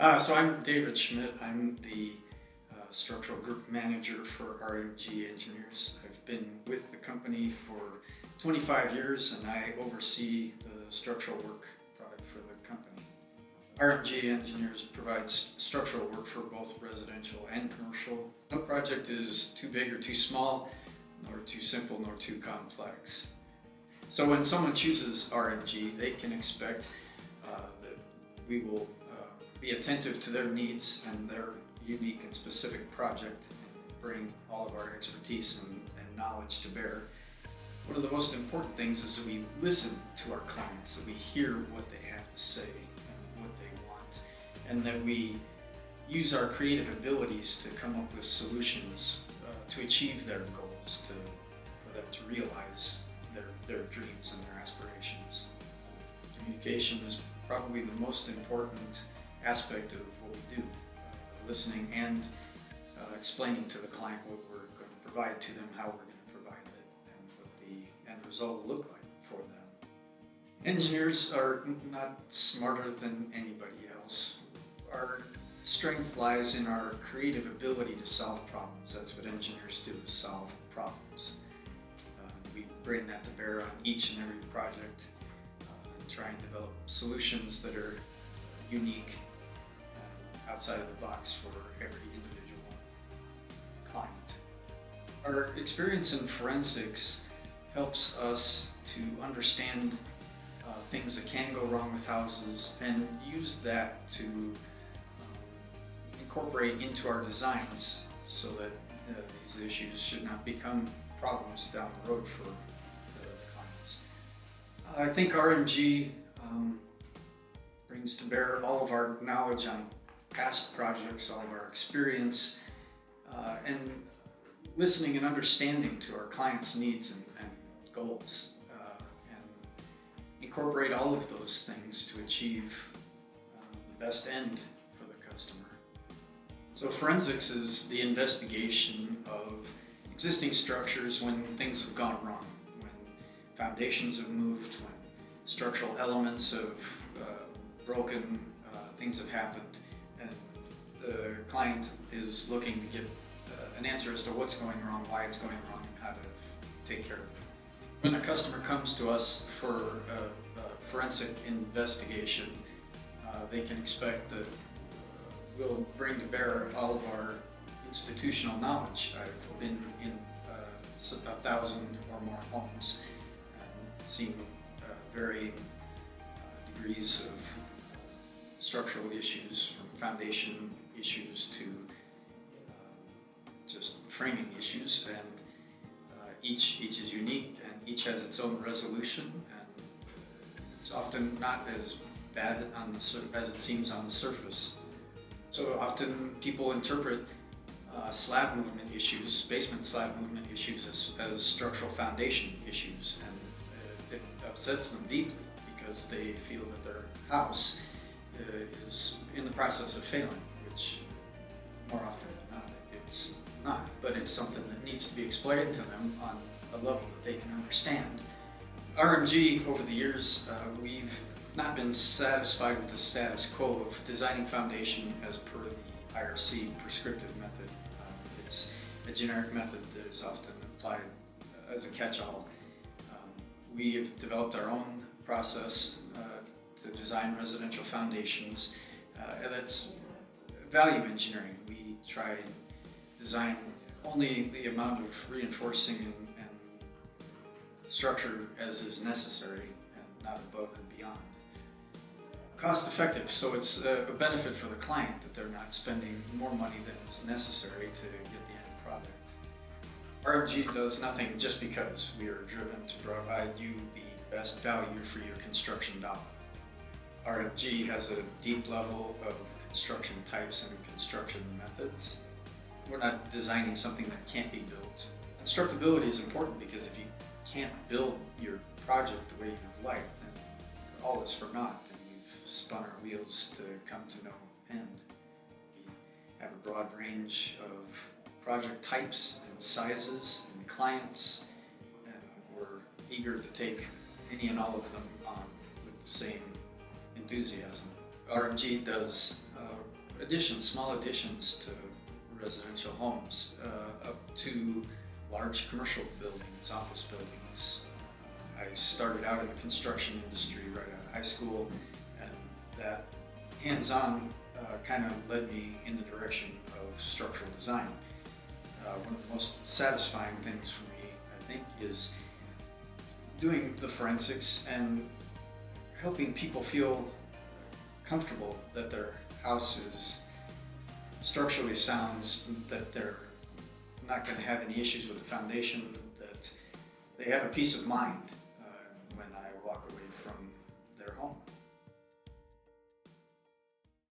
So I'm David Schmidt. I'm the structural group manager for RMG engineers. I've been with the company for 25 years and I oversee the structural work product for the company. RMG engineers provides structural work for both residential and commercial. No project is too big or too small, nor too simple nor too complex. So when someone chooses RMG, they can expect that we will be attentive to their needs and their unique and specific project and bring all of our expertise and knowledge to bear. One of the most important things is that we listen to our clients, that we hear what they have to say and what they want, and that we use our creative abilities to come up with solutions to achieve their goals, for them to realize their dreams and their aspirations. Communication is probably the most important aspect of what we do, listening and explaining to the client what we're going to provide to them, how we're going to provide it, and what the end result will look like for them. Engineers are not smarter than anybody else. Our strength lies in our creative ability to solve problems. That's what engineers do, is solve problems. We bring that to bear on each and every project and try and develop solutions that are unique, outside of the box for every individual client. Our experience in forensics helps us to understand things that can go wrong with houses and use that to incorporate into our designs so that these issues should not become problems down the road for the clients. I think RMG brings to bear all of our knowledge on past projects, all of our experience, and listening and understanding to our clients' needs and goals, and incorporate all of those things to achieve the best end for the customer. So forensics is the investigation of existing structures when things have gone wrong, when foundations have moved, when structural elements have broken, things have happened. The client is looking to get an answer as to what's going wrong, why it's going wrong, and how to take care of it. When a customer comes to us for a forensic investigation, they can expect that we'll bring to bear all of our institutional knowledge. I've been in 1,000 or more homes and seen varying degrees of structural issues, from foundation issues to just framing issues, and each is unique and each has its own resolution, and it's often not as bad as it seems on the surface. So often people interpret slab movement issues, basement slab movement issues, as structural foundation issues, and it upsets them deeply because they feel that their house is in the process of failing, which more often than not it's not, but it's something that needs to be explained to them on a level that they can understand. RMG, over the years, we've not been satisfied with the status quo of designing foundation as per the IRC prescriptive method. It's a generic method that is often applied as a catch-all. We have developed our own process to design residential foundations, and that's value engineering. We try and design only the amount of reinforcing and structure as is necessary, and not above and beyond. Cost effective, so it's a benefit for the client that they're not spending more money than is necessary to get the end product. RMG does nothing just because we are driven to provide you the best value for your construction dollar. RMG has a deep level of construction types and construction methods. We're not designing something that can't be built. Constructability is important because if you can't build your project the way you'd like, then all is for naught, and we've spun our wheels to come to no end. We have a broad range of project types and sizes and clients, and we're eager to take any and all of them on with the same enthusiasm. RMG does additions, small additions to residential homes, up to large commercial buildings, office buildings. I started out in the construction industry right out of high school, and that hands-on kind of led me in the direction of structural design. One of the most satisfying things for me, I think, is doing the forensics and helping people feel comfortable that their house is structurally sound, that they're not going to have any issues with the foundation, that they have a peace of mind